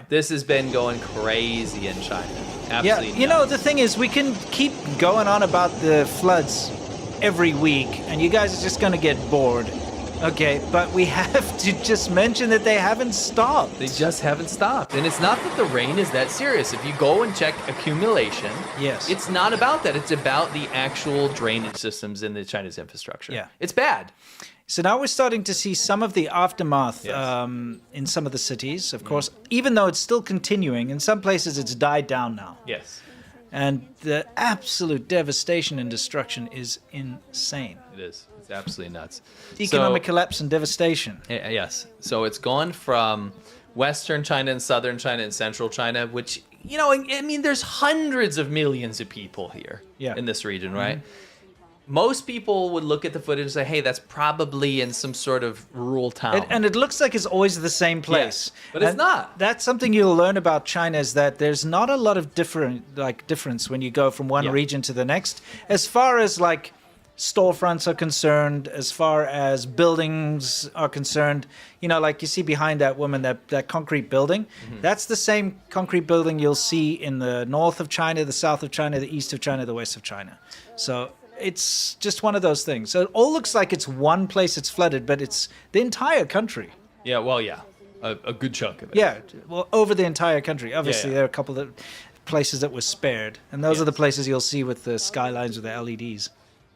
This has been going crazy in China. Absolutely. Yeah, you know, the thing is, we can keep going on about the floods every week, and you guys are just going to get bored. Okay, but we have to just mention that they haven't stopped. They just haven't stopped. And it's not that the rain is that serious. If you go and check accumulation, yes, it's not about that. It's about the actual drainage systems in the China's infrastructure. Yeah. It's bad. So now we're starting to see some of the aftermath in some of the cities, of course, even though it's still continuing. In some places, it's died down now. Yes. And the absolute devastation and destruction is insane. It is. It's absolutely nuts. Economic collapse and devastation. Yes. So it's gone from Western China and Southern China and Central China, which, you know, I mean, there's hundreds of millions of people here in this region, right? Mm-hmm. Most people would look at the footage and say, hey, that's probably in some sort of rural town. And it looks like it's always the same place. Yes, but it's not. That's something you'll learn about China, is that there's not a lot of difference when you go from one region to the next. As far as like storefronts are concerned, as far as buildings are concerned, you know, like you see behind that woman, that concrete building, that's the same concrete building you'll see in the north of China, the south of China, the east of China, the west of China. So it's just one of those things. So it all looks like it's one place that's flooded, but it's the entire country. Yeah, well, yeah, a good chunk of it. Yeah, well, over the entire country. Obviously, there are a couple of places that were spared, and those are the places you'll see with the skylines with the LEDs.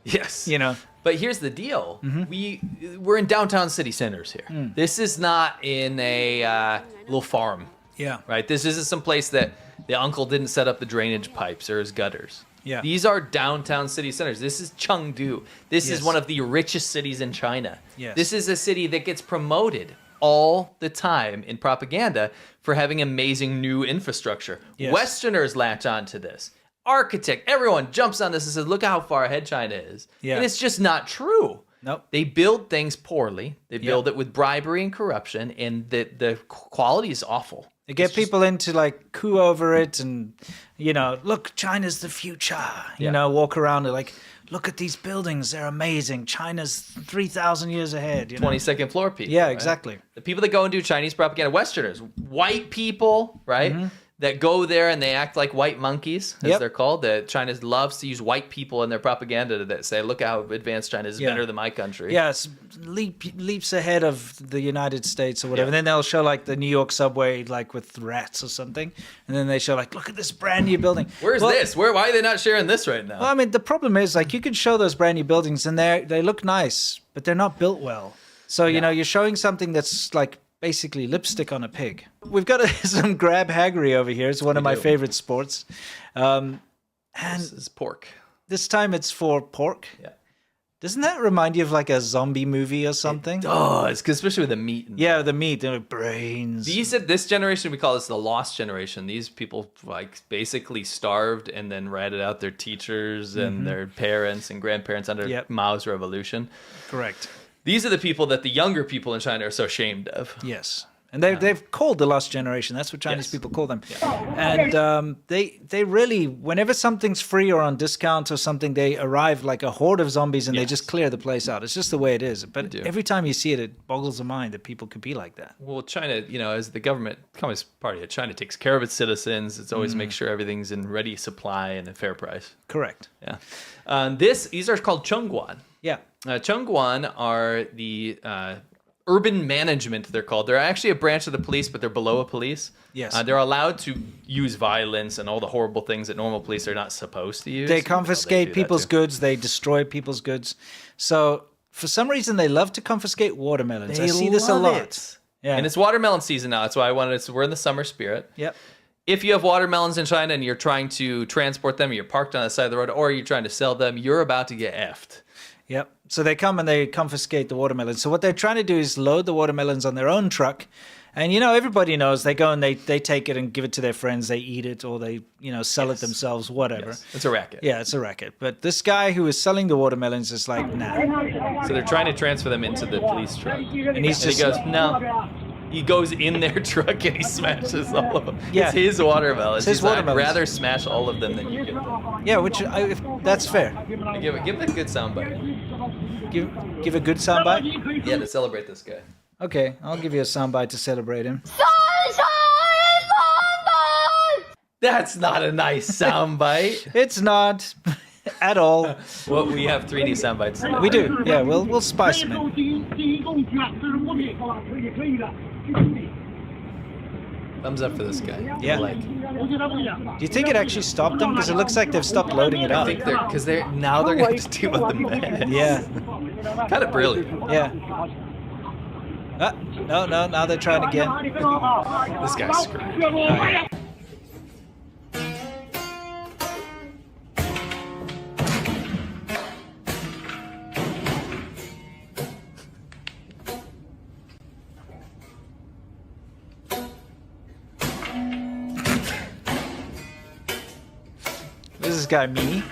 Yes. You know. But here's the deal. We're in downtown city centers here. This is not in a little farm. Yeah. Right? This isn't some place that the uncle didn't set up the drainage pipes or his gutters. Yeah. These are downtown city centers. This is Chengdu. This is one of the richest cities in China. Yes. This is a city that gets promoted all the time in propaganda for having amazing new infrastructure. Yes. Westerners latch on to this. Architect, everyone jumps on this and says, look how far ahead China is. Yeah. And it's just not true. Nope. They build things poorly. They build it with bribery and corruption, and the quality is awful. They get people in to like coo over it and, you know, look, China's the future. You know, walk around and like, look at these buildings. They're amazing. China's 3,000 years ahead. You know? 22nd floor people. Yeah, right? exactly. The people that go and do Chinese propaganda, Westerners, white people, right? That go there and they act like white monkeys, as they're called. That China loves to use white people in their propaganda that say, look how advanced China is, better than my country. Yes, leaps ahead of the United States or whatever. And then they'll show like the New York subway like with rats or something. And then they show like, look at this brand new building. Where's this? Why are they not sharing this right now? Well, I mean, the problem is like you can show those brand new buildings and they look nice, but they're not built well. So, you know, you're showing something that's like basically lipstick on a pig. We've got some grab haggery over here. It's one of my favorite sports. And this is pork. This time it's for pork. Yeah. Doesn't that remind you of like a zombie movie or something? It does, especially with the meat. Yeah, the meat, the brains. This generation, we call this the lost generation. These people like basically starved and then ratted out their teachers and their parents and grandparents under Mao's revolution. Correct. These are the people that the younger people in China are so ashamed of. Yes. And they've called the lost generation. That's what Chinese people call them. Yeah. And they really, whenever something's free or on discount or something, they arrive like a horde of zombies and they just clear the place out. It's just the way it is. But every time you see it, it boggles the mind that people could be like that. Well, China, you know, as the Communist Party of China takes care of its citizens. It's always make sure everything's in ready supply and a fair price. Correct. Yeah. These are called Chengguan. Yeah. Chengguan are the urban management, they're called. They're actually a branch of the police, but they're below a police. Yes. They're allowed to use violence and all the horrible things that normal police are not supposed to use. They confiscate people's goods. They destroy people's goods. So for some reason, they love to confiscate watermelons. I see this a lot. Yeah. And it's watermelon season now. That's why we're in the summer spirit. Yep. If you have watermelons in China and you're trying to transport them, you're parked on the side of the road, or you're trying to sell them, you're about to get effed. Yep. So they come and they confiscate the watermelons. So what they're trying to do is load the watermelons on their own truck. And, you know, everybody knows they go and they take it and give it to their friends. They eat it or they, you know, sell it themselves, whatever. Yes. It's a racket. Yeah, it's a racket. But this guy who is selling the watermelons is like, nah. So they're trying to transfer them into the police truck. And he goes, no. He goes in their truck and he smashes all of them. Yeah. It's his watermelons. It's his watermelons. I'd rather smash all of them than you get them. Yeah, that's fair. Give it a good soundbite. Give a good soundbite? Yeah, to celebrate this guy. Okay, I'll give you a soundbite to celebrate him. That's not a nice soundbite. It's not at all. Well, we have 3D soundbites. We do. Yeah, we'll spice them in. Thumbs up for this guy. Yeah. I like. Do you think it actually stopped them? Because it looks like they've stopped loading it I up. think they're now they're going to deal with the mess. Yeah. Kind of brilliant. Yeah. No, now they're trying again. This guy's screwed. This is guy me.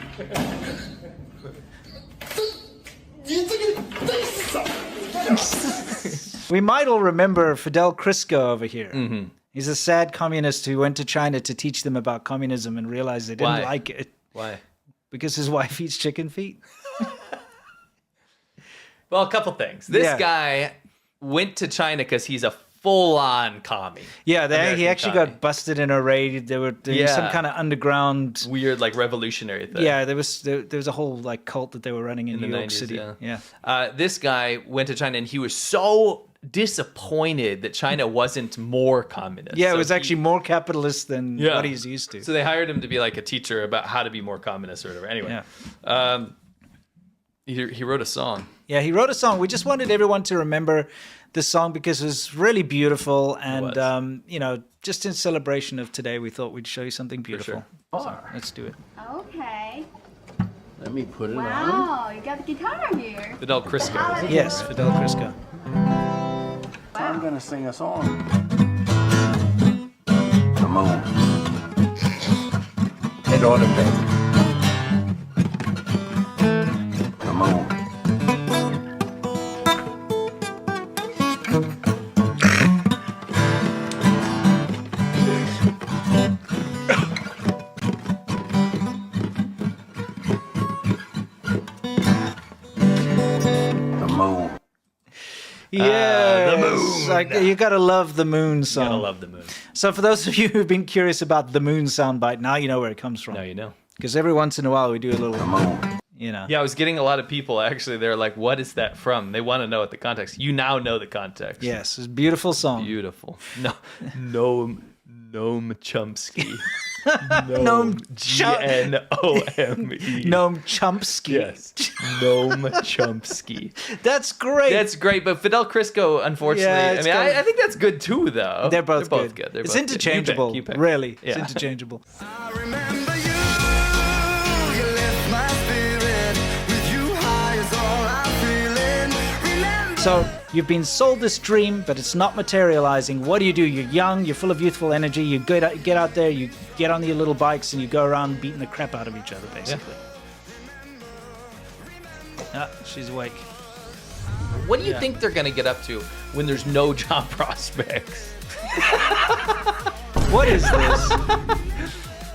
We might all remember Fidel Krisco over here. Mm-hmm. He's a sad communist who went to China to teach them about communism and realized they didn't like it. Why? Because his wife eats chicken feet. Well, a couple things. This guy went to China because he's a full-on commie. Yeah, he actually got busted in a raid. There was some kind of underground weird, like, revolutionary thing. Yeah, there was a whole like cult that they were running in New York 90s, City. Yeah. This guy went to China and he was so disappointed that China wasn't more communist. Yeah, it was actually more capitalist than what he's used to. So they hired him to be like a teacher about how to be more communist or whatever. Anyway, he wrote a song. Yeah, he wrote a song. We just wanted everyone to remember this song because it was really beautiful, and just in celebration of today, we thought we'd show you something beautiful. For So, let's do it. Okay. Let me put it on. Wow, you got the guitar here. Fidel Krisco. Is it? Yes, Fidel Krisco. I'm gonna sing a song. The moon. It ought to be. The moon. Yeah, the moon. Like, you gotta love the moon song. Gotta love the moon. So for those of you who've been curious about the moon soundbite, now you know where it comes from. Now you know. Because every once in a while we do a little, Yeah, I was getting a lot of people actually. They're like, "What is that from?" They want to know what the context. You now know the context. Yes, it's a beautiful song. Beautiful. Noam Chomsky. Noam Gnome. Noam Chomsky. Yes. Noam Chomsky. That's great. That's great, but Fidel Krisco, unfortunately, I think that's good too, though. They're both good. It's both interchangeable. Good. You pick. Really, Yeah. it's interchangeable. I remember you left my spirit with you high is all I'm feeling. Remember. So you've been sold this dream, but it's not materializing. What do? You're young, you're full of youthful energy, you get out there, you get on your little bikes and you go around beating the crap out of each other, basically. Ah, she's awake. What do you think they're going to get up to when there's no job prospects? What is this?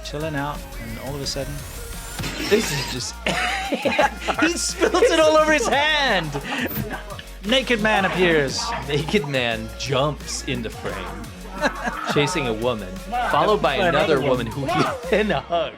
Chilling out, and all of a sudden, This is just... he spills it all over his hand. Naked man appears. Naked man jumps into frame, chasing a woman, followed by another woman who he then hugs.